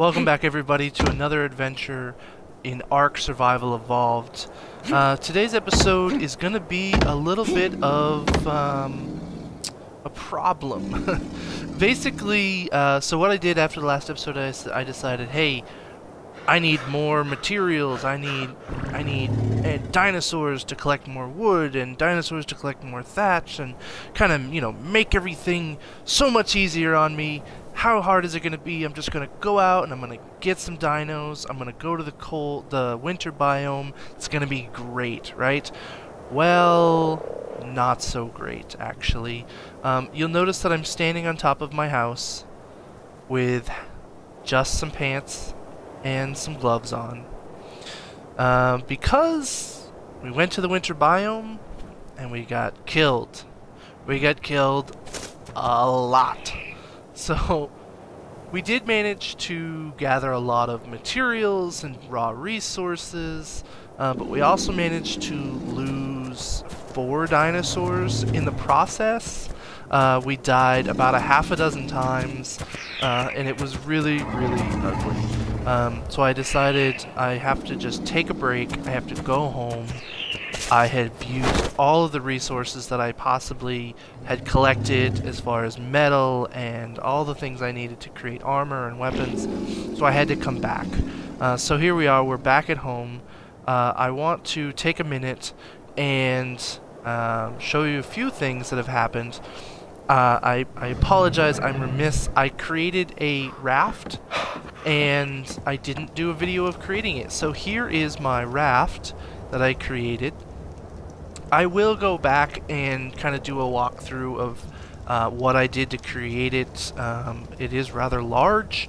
Welcome back everybody to another adventure in ARK Survival Evolved. Today's episode is going to be a little bit of a problem. Basically, so what I did after the last episode, I decided, hey, I need more materials. I need dinosaurs to collect more wood and dinosaurs to collect more thatch and kind of, make everything so much easier on me. How hard is it going to be? I'm just going to go out and I'm going to get some dinos. I'm going to go to the winter biome. It's going to be great, right? Well, not so great, actually. You'll notice that I'm standing on top of my house with just some pants and some gloves on. Because we went to the winter biome and we got killed. We got killed a lot. So, we did manage to gather a lot of materials and raw resources, but we also managed to lose 4 dinosaurs in the process. We died about a half a dozen times, and it was really, really ugly. So I decided I have to just take a break, I have to go home. I had used all of the resources that I possibly had collected as far as metal and all the things I needed to create armor and weapons, so I had to come back. So here we are, we're back at home. I want to take a minute and show you a few things that have happened. I apologize, I'm remiss. I created a raft and I didn't do a video of creating it. So here is my raft that I created. I will go back and kind of do a walkthrough of what I did to create it. It is rather large,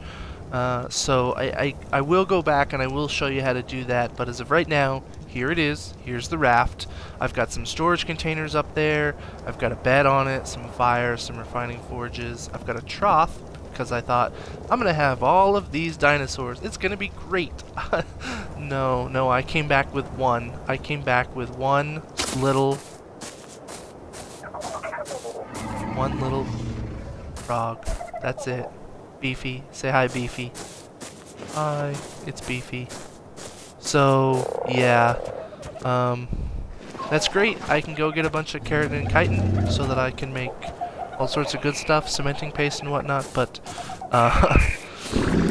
so I will go back and I will show you how to do that, but as of right now, here it is. Here's the raft. I've got some storage containers up there. I've got a bed on it, some fire, some refining forges. I've got a trough because I thought I'm gonna have all of these dinosaurs. It's gonna be great. No, I came back with one. I came back with one little frog. That's it. Beefy. Say hi, Beefy. Hi, it's Beefy. So, yeah. That's great. I can go get a bunch of carrot and chitin so that I can make all sorts of good stuff, cementing paste and whatnot, but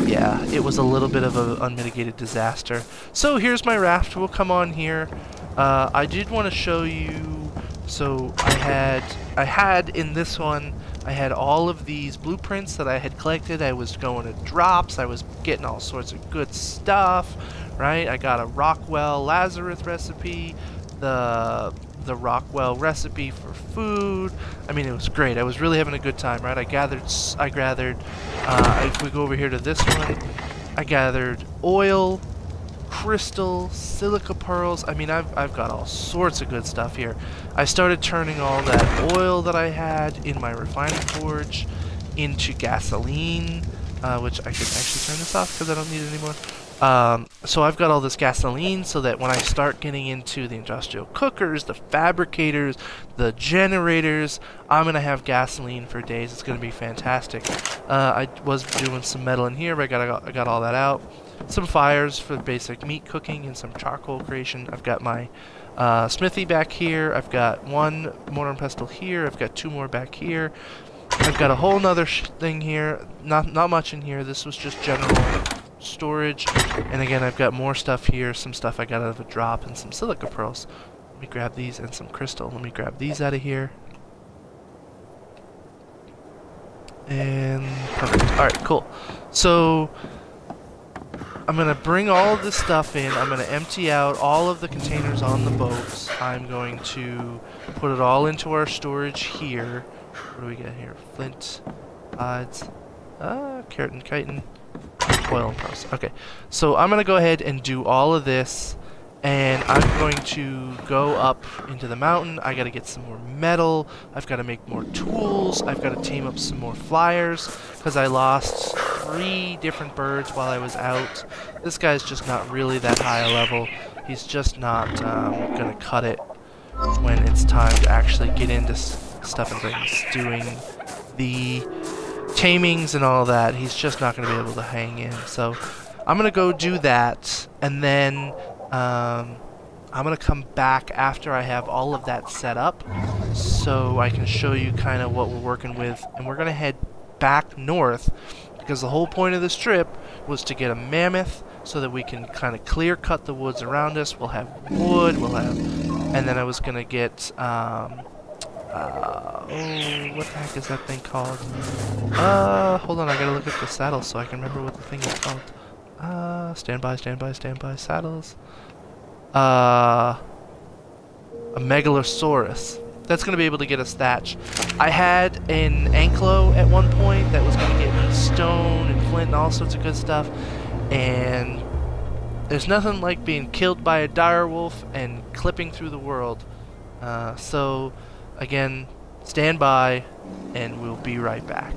yeah, it was a little bit of an unmitigated disaster. So here's my raft. We'll come on here. I did want to show you, so I had in this one, I had all of these blueprints that I had collected. I was going to drops. I was getting all sorts of good stuff, right? I got a Rockwell Lazarus recipe, the Rockwell recipe for food. I mean, it was great. I was really having a good time, right? I gathered, if we go over here to this one, I gathered oil, crystal, silica pearls. I mean, I've got all sorts of good stuff here. I started turning all that oil that I had in my refining forge into gasoline, which I could actually turn this off because I don't need it anymore. So I've got all this gasoline so that when I start getting into the industrial cookers, the fabricators, the generators, I'm going to have gasoline for days. It's going to be fantastic. I was doing some metal in here, but I got all that out. Some fires for basic meat cooking and some charcoal creation. I've got my smithy back here. I've got one mortar and pestle here. I've got 2 more back here. I've got a whole nother thing here. Not much in here. This was just general storage, and again I've got more stuff here, some stuff I got out of a drop, and some silica pearls. Let me grab these, and some crystal. Let me grab these out of here. And perfect. Alright, cool. So I'm gonna bring all of this stuff in. I'm gonna empty out all of the containers on the boats. I'm going to put it all into our storage here. What do we got here? Flint, hides, carrot and chitin, oil and pearls. Okay, so I'm gonna go ahead and do all of this, and I'm going to go up into the mountain. I gotta get some more metal. I've got to make more tools. I've got to tame up some more flyers because I lost 3 different birds while I was out. This guy's just not really that high a level. He's just not gonna cut it when it's time to actually get into stuff and things. Doing the tamings and all that, he's just not going to be able to hang in. So I'm going to go do that, and then I'm going to come back after I have all of that set up so I can show you kind of what we're working with. And we're going to head back north because the whole point of this trip was to get a mammoth so that we can kind of clear cut the woods around us. We'll have wood, and then I was going to get, what the heck is that thing called? Hold on, I gotta look at the saddles so I can remember what the thing is called. Stand by, saddles. A Megalosaurus. That's gonna be able to get us thatch. I had an Anklo at one point that was gonna get me stone and flint and all sorts of good stuff, and there's nothing like being killed by a dire wolf and clipping through the world. So again, stand by, and we'll be right back.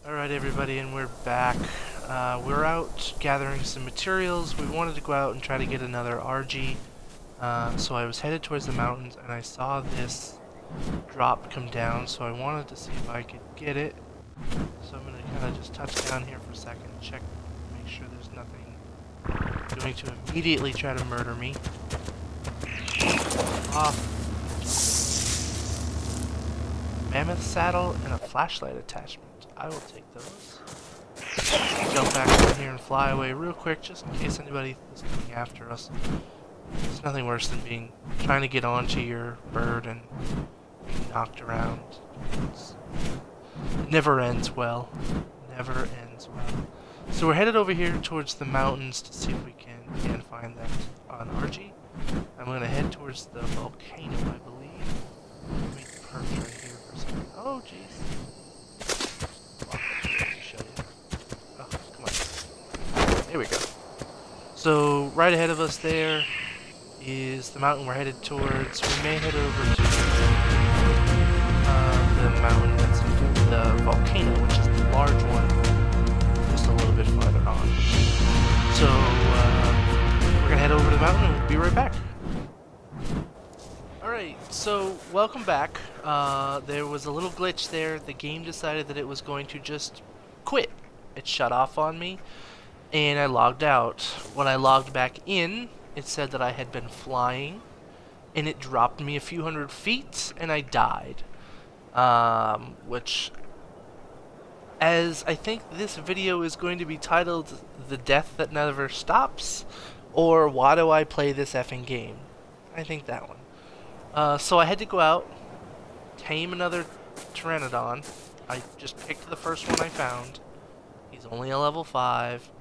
Alright everybody, and we're back. We're out gathering some materials. We wanted to go out and try to get another RG. So I was headed towards the mountains and I saw this drop come down, so I wanted to see if I could get it. So I'm going to kind of just touch down here for a second, check, make sure there's nothing going to immediately try to murder me. Off. Mammoth saddle and a flashlight attachment. I will take those. Jump back in here and fly away real quick, just in case anybody is coming after us. There's nothing worse than trying to get onto your bird and being knocked around. It never ends well. Never ends well. So we're headed over here towards the mountains to see if we can find that on RG. I'm going to head towards the volcano, I believe. Let me perch right here for a second. Oh, jeez. There we go. So right ahead of us there is the mountain we're headed towards. We may head over to the mountain that's in the volcano, which is the large one, just a little bit farther on. So we're gonna head over to the mountain and we'll be right back. Alright, so welcome back. There was a little glitch there. The game decided that it was going to just quit. It shut off on me. And I logged out. When I logged back in, it said that I had been flying, and it dropped me a few hundred feet, and I died. Which, as I think this video is going to be titled, The Death That Never Stops, or Why Do I Play This Effing Game? I think that one. So I had to go out, tame another Pteranodon. I just picked the first one I found. He's only a level 5.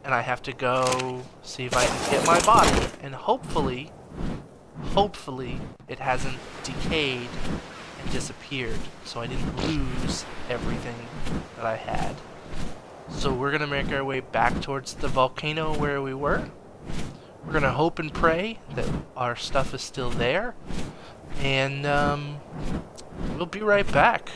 And I have to go see if I can get my body, and hopefully it hasn't decayed and disappeared, so I didn't lose everything that I had. So we're gonna make our way back towards the volcano where we were. We're gonna hope and pray that our stuff is still there, and we'll be right back.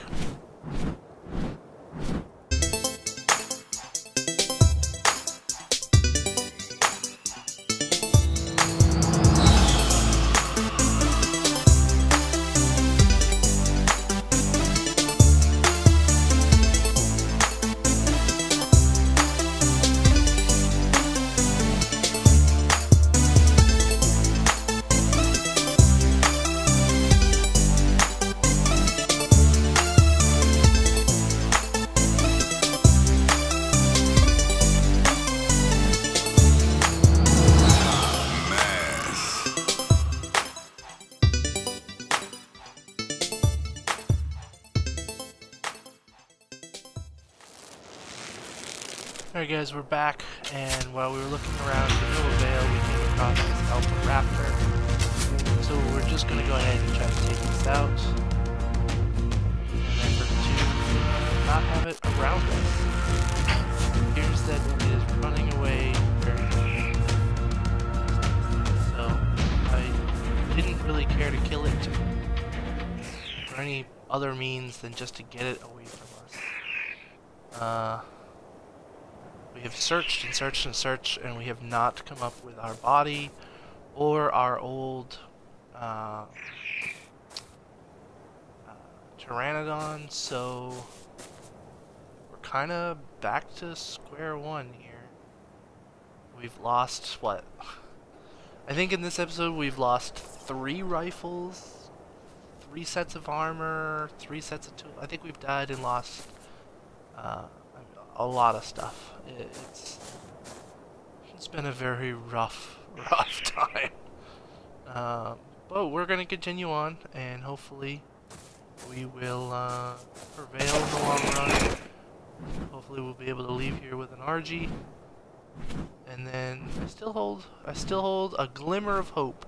Alright guys, we're back, and while we were looking around the Middle Vale, we came across this Alpha Raptor. So we're just going to go ahead and try to take this out, in an effort to not have it around us. It appears that it is running away very quickly. So I didn't really care to kill it for any other means than just to get it away from us. We have searched and searched and searched, and we have not come up with our body or our old Pteranodon, so we're kind of back to square one here. We've lost, what? I think in this episode we've lost 3 rifles, 3 sets of armor, 3 sets of tools. I think we've died and lost a lot of stuff. It's been a very rough time. But we're gonna continue on, and hopefully we will prevail in the long run. Hopefully we'll be able to leave here with an RG, and then I still hold a glimmer of hope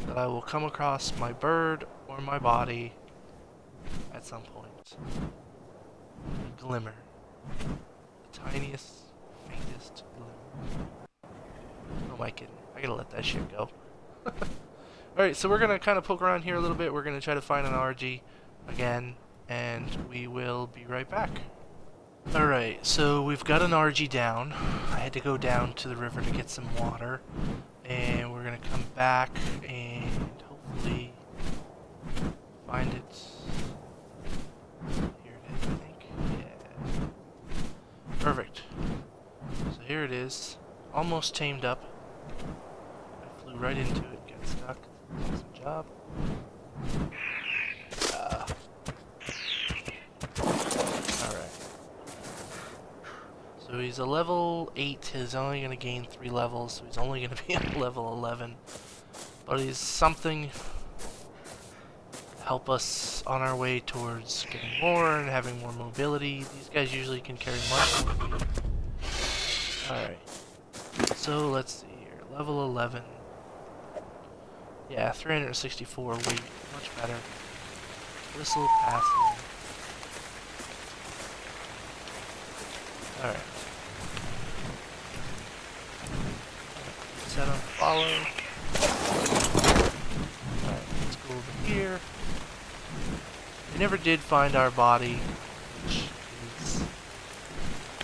that I will come across my bird or my body at some point. A glimmer. Tiniest, faintest glimmer. Oh my kidding. I gotta let that shit go. Alright, so we're gonna kind of poke around here a little bit. We're gonna try to find an RG again, and we will be right back. Alright, so we've got an RG down. I had to go down to the river to get some water, and we're gonna come back and hopefully find it. Here it is, I think. Yeah. Perfect. So here it is, almost tamed up. I flew right into it, got stuck. Awesome job. Alright. So he's a level 8, he's only going to gain 3 levels, so he's only going to be at level 11. But he's something to help us on our way towards getting more and having more mobility. These guys usually can carry much more weight. Alright. So let's see here. Level 11. Yeah, 364 weight. Much better. Whistle passing. Alright. Set on follow. Alright, let's go over here. We never did find our body, which is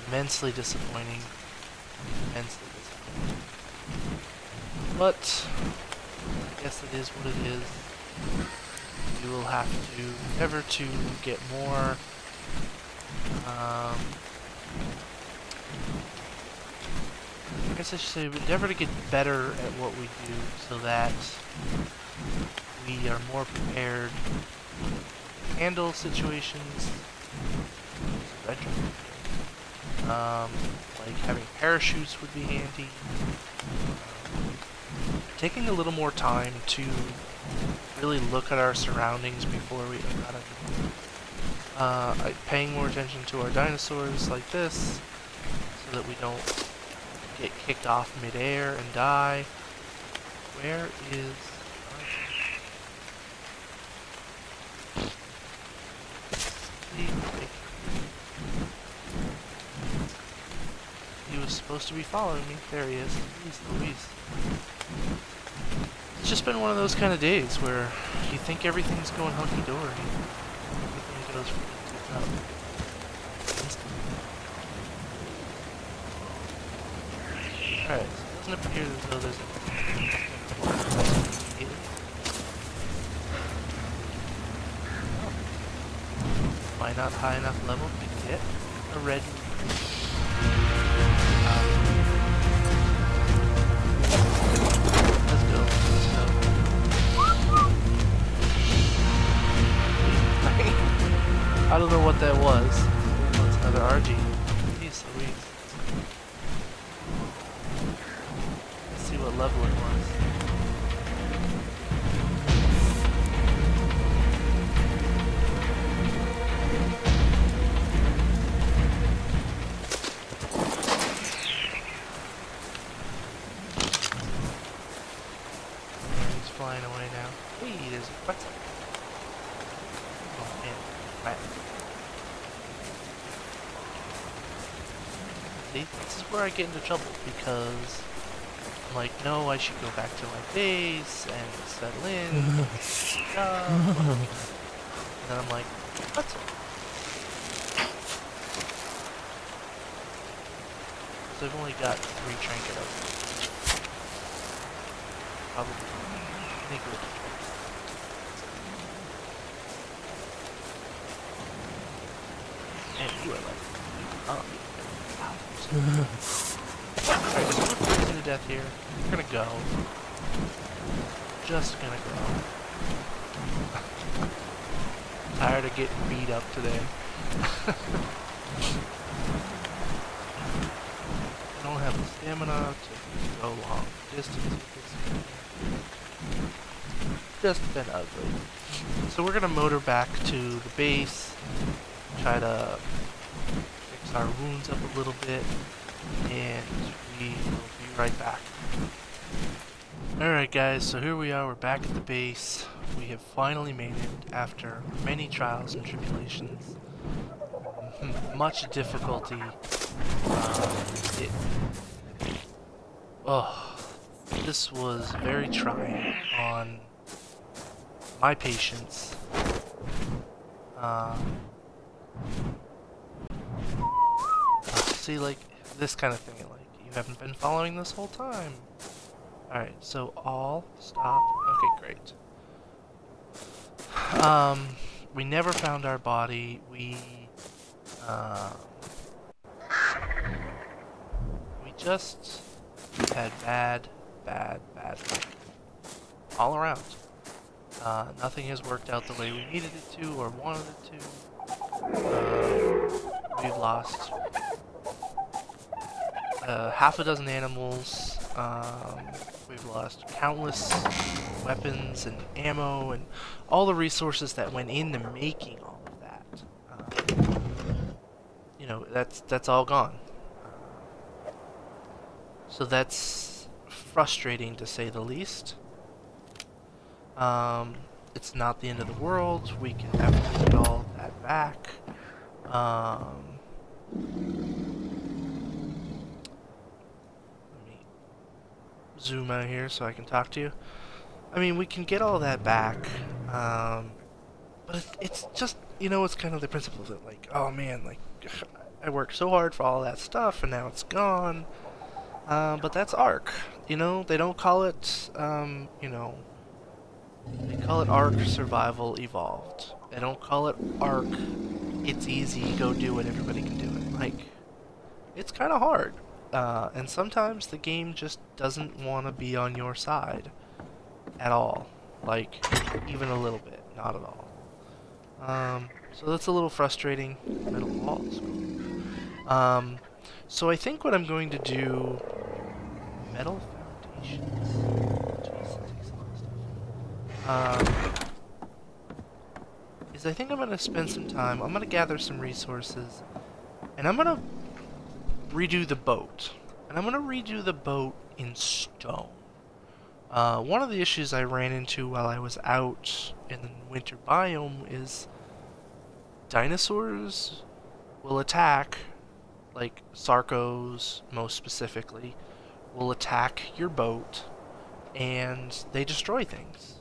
immensely disappointing. Immensely disappointing. But I guess it is what it is. We will have to endeavor to get more I guess I should say endeavor to get better at what we do so that we are more prepared to handle situations. Like having parachutes would be handy. Taking a little more time to really look at our surroundings before we paying more attention to our dinosaurs like this so that we don't get kicked off midair and die. Where is he was supposed to be following me. There he is. Jeez Louise. It's just been one of those kind of days where you think everything's going hunky-dory. Everything goes tits up. Instantly. Alright, so it doesn't appear as though there's a... Am I not high enough level to get a red... Let's go. I don't know what that was. Oh, it's another RG. Jeez Louise. Let's see what level it was. What's up? Oh man, right. See, this is where I get into trouble because I'm like, no, I should go back to my base and settle in, job. And then I'm like, what's up? So I've only got 3 trinket of them. Probably negligible. And you are like, Alright, so we're freezing to death here. We're gonna go. Just gonna go. Tired of getting beat up today. I don't have the stamina to go long distance with this. Just been ugly. So we're gonna motor back to the base, try to fix our wounds up a little bit, and we will be right back. Alright guys, so here we are, we're back at the base. We have finally made it after many trials and tribulations. Much difficulty. This was very trying on my patience. See, like, this kind of thing, like, you haven't been following this whole time. Alright, so all stop. Okay, great. We never found our body. We just had bad luck. All around. Nothing has worked out the way we needed it to or wanted it to. We've lost half a dozen animals. We've lost countless weapons and ammo and all the resources that went into making all of that. You know, that's all gone. So that's frustrating to say the least. It's not the end of the world. We can definitely get all of that back. Zoom out here so I can talk to you. I mean, we can get all that back, but it's just, you know, it's kind of the principle of it, like, oh man, like, I worked so hard for all that stuff and now it's gone. But that's ARK, you know, they don't call it, you know, they call it ARK Survival Evolved. They don't call it ARK It's Easy, go do it, everybody can do it. Like, it's kind of hard. And sometimes the game just doesn't want to be on your side at all. Like, even a little bit. Not at all. So that's a little frustrating. Metal walls. So I think what I'm going to do... Metal foundations. Jeez, that takes a lot of stuff. Is I think I'm going to spend some time. I'm going to gather some resources. And I'm going to redo the boat. And I'm going to redo the boat in stone. One of the issues I ran into while I was out in the winter biome is dinosaurs will attack, like sarcos most specifically, will attack your boat and they destroy things.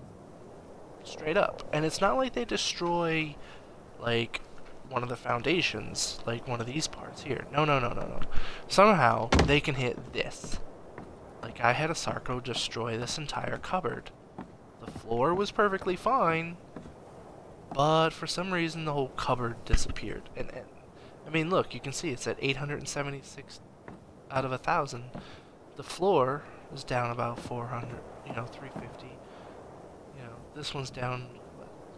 Straight up. And it's not like they destroy like one of the foundations, like one of these parts here. No. Somehow they can hit this. Like I had a Sarco destroy this entire cupboard. The floor was perfectly fine, but for some reason the whole cupboard disappeared. And I mean, look, you can see it's at 876 out of 1,000. The floor is down about 400, you know, 350. You know, this one's down,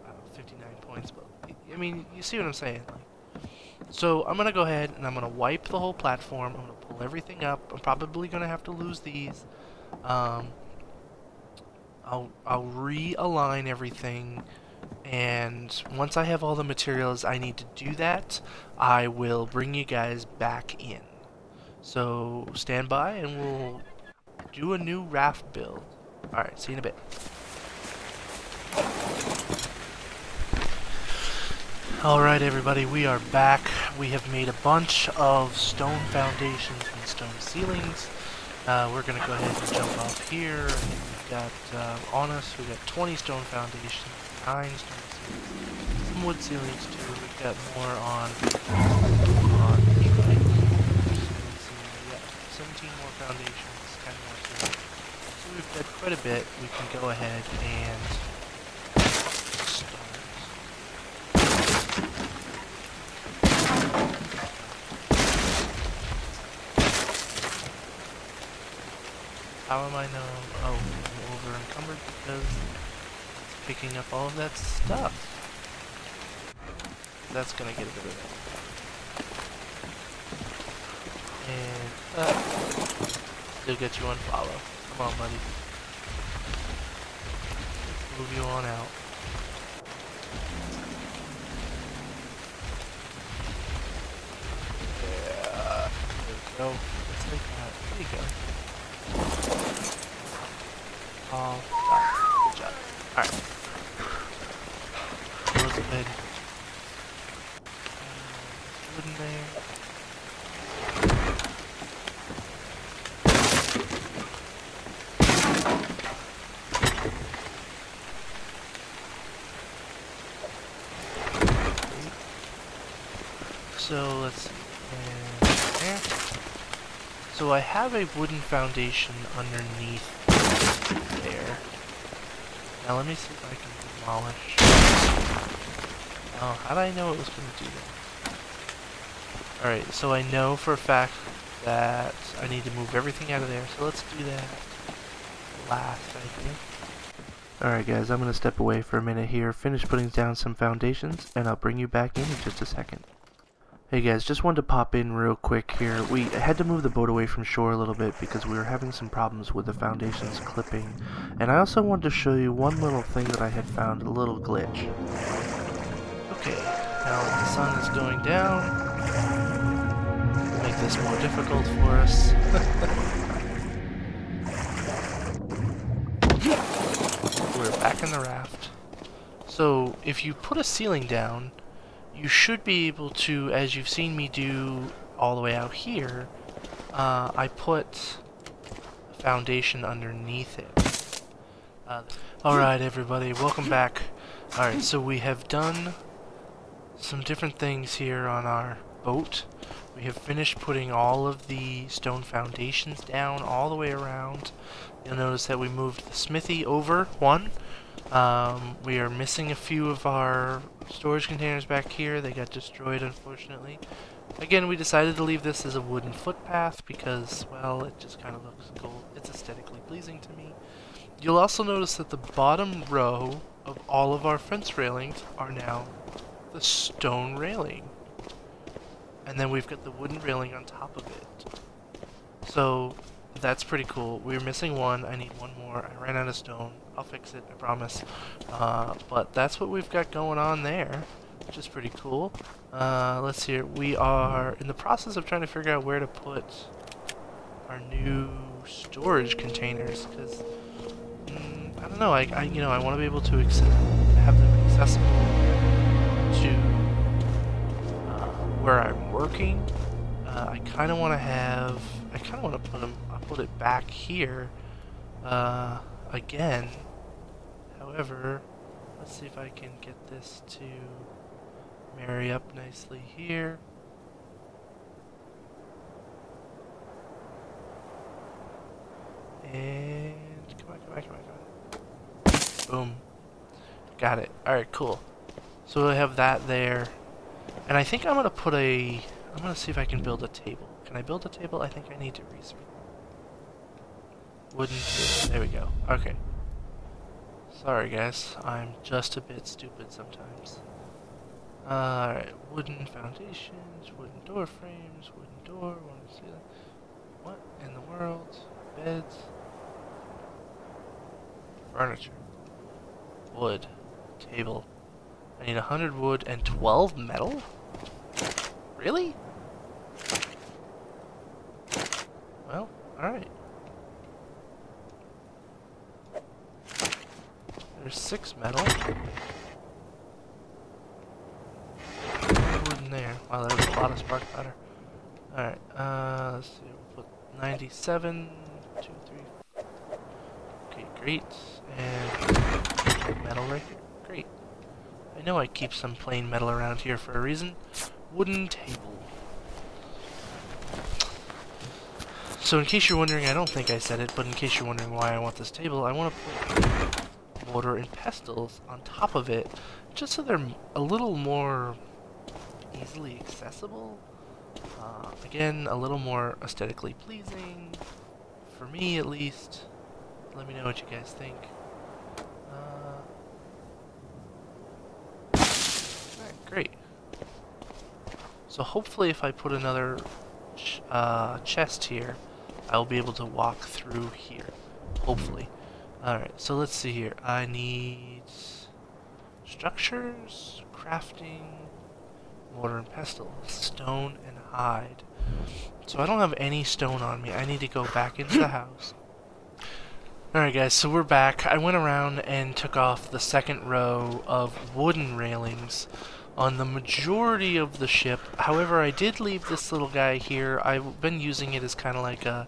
I don't know, 59 points, but I mean, you see what I'm saying. Like, so I'm gonna go ahead and I'm gonna wipe the whole platform. I'm gonna pull everything up. I'm probably gonna have to lose these. I'll realign everything, and once I have all the materials I need to do that, I will bring you guys back in. So stand by and we'll do a new raft build. Alright, see you in a bit. Alright everybody, we are back. We have made a bunch of stone foundations and stone ceilings. We're going to go ahead and jump off here. We've got on us, we've got 20 stone foundations, 9 stone ceilings, some wood ceilings too. We've got more on right. Yeah, 17 more foundations, 10 more ceilings. So we've got quite a bit. We can go ahead and start. How am I now? Oh, I'm over encumbered because it's picking up all of that stuff. That's gonna get a bit of it. And still get you on follow. Come on, buddy. Let's move you on out. Yeah. There we go. Just like that. There you go. Oh, good job. Alright. Let's go ahead. Wood in there. So let's see. And there. So I have a wooden foundation underneath there. Now let me see if I can demolish. Oh, how did I know it was going to do that? Alright, so I know for a fact that I need to move everything out of there, so let's do that last, I think. Alright guys, I'm going to step away for a minute here, finish putting down some foundations, and I'll bring you back in just a second. Hey guys, just wanted to pop in real quick here. We had to move the boat away from shore a little bit because we were having some problems with the foundations clipping. And I also wanted to show you one little thing that I had found, a little glitch. Okay, now the sun is going down. Make this more difficult for us. We're back in the raft. So, if you put a ceiling down, you should be able to, as you've seen me do all the way out here, I put a foundation underneath it. Alright everybody, welcome back. Alright, so we have done some different things here on our boat. We have finished putting all of the stone foundations down all the way around. You'll notice that we moved the smithy over one. We are missing a few of our storage containers back here. They got destroyed, unfortunately. Again, we decided to leave this as a wooden footpath because, well, it just kind of looks cool. It's aesthetically pleasing to me. You'll also notice that the bottom row of all of our fence railings are now the stone railing. And then we've got the wooden railing on top of it. So, that's pretty cool. We were missing one. I need one more. I ran out of stone. I'll fix it, I promise. But that's what we've got going on there, which is pretty cool. Let's see here. We are in the process of trying to figure out where to put our new storage containers, because I don't know. I want to be able to have them accessible to where I'm working. I kind of want to have. I kind of want to put them. I'll put it back here. Again. However, let's see if I can get this to marry up nicely here. And come on. Boom. Got it. Alright, cool. So I have that there. And I think I'm gonna see if I can build a table. Can I build a table? I think I need to research. Wooden table. There we go. Okay. Sorry guys, I'm just a bit stupid sometimes. Alright, wooden foundations, wooden door frames, wooden door, want to see that? What in the world? Beds. Furniture. Wood. Table. I need 100 wood and 12 metal? Really? Well, alright. There's 6 metal. in there. Wow, that was a lot of spark powder. Alright, let's see, we'll put 97, 2, 3. Okay, great. And metal right here. Great. I know I keep some plain metal around here for a reason. Wooden table. So in case you're wondering, I don't think I said it, but in case you're wondering why I want this table, I want to put mortar and pestles on top of it, just so they're a little more easily accessible. Again, a little more aesthetically pleasing, for me at least. Let me know what you guys think. Alright, great. So hopefully if I put another chest here, I'll be able to walk through here. Hopefully. Alright, so let's see here. I need structures, crafting, mortar and pestle, stone and hide. So I don't have any stone on me. I need to go back into the house. Alright guys, so we're back. I went around and took off the second row of wooden railings on the majority of the ship. However, I did leave this little guy here. I've been using it as kind of like a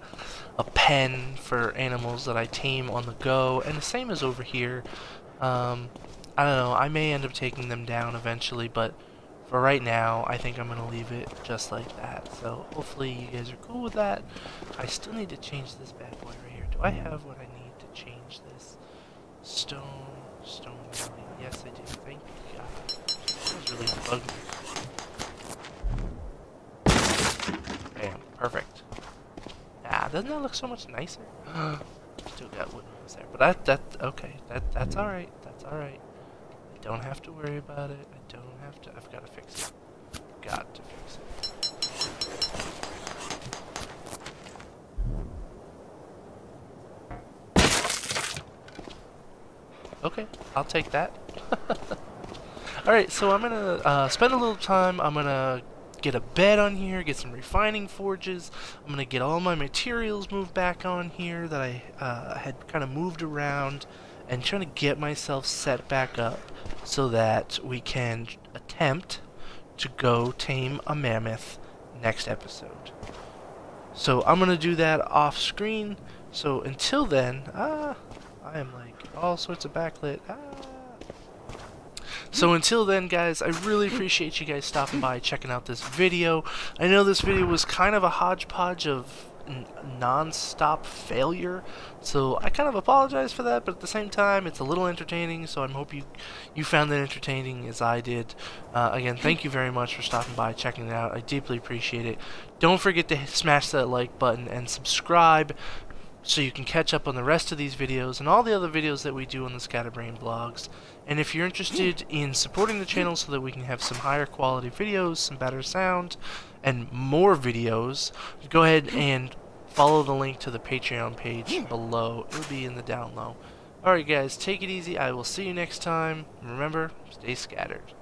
pen for animals that I tame on the go, and the same as over here. I don't know, I may end up taking them down eventually, but for right now, I think I'm going to leave it just like that. So hopefully you guys are cool with that. I still need to change this bad boy right here. Do I have what I need to change this? Stone railing. Yes, I do. Thank God. That was really bugging me. Bam. Perfect. Ah, doesn't that look so much nicer? Still got wood ones there. But okay. That's alright. That's alright. I don't have to worry about it. I don't have to. I've got to fix it. Got to fix it. Okay, I'll take that. Alright, so I'm gonna spend a little time. I'm gonna get a bed on here, get some refining forges. I'm gonna get all my materials moved back on here that I had kind of moved around, and trying to get myself set back up so that we can attempt to go tame a mammoth next episode. So I'm gonna do that off screen. So until then, I am like all sorts of backlit. So until then, guys, I really appreciate you guys stopping by, checking out this video. I know this video was kind of a hodgepodge of non-stop failure, so I kind of apologize for that, but at the same time it's a little entertaining, so I hope you found that entertaining as I did. Again, thank you very much for stopping by, checking it out. I deeply appreciate it. Don't forget to smash that like button and subscribe so you can catch up on the rest of these videos and all the other videos that we do on the Scatterbrain blogs. And if you're interested in supporting the channel so that we can have some higher quality videos, some better sound, and more videos, go ahead and follow the link to the Patreon page below. It will be in the down low. Alright guys, take it easy. I will see you next time. Remember, stay scattered.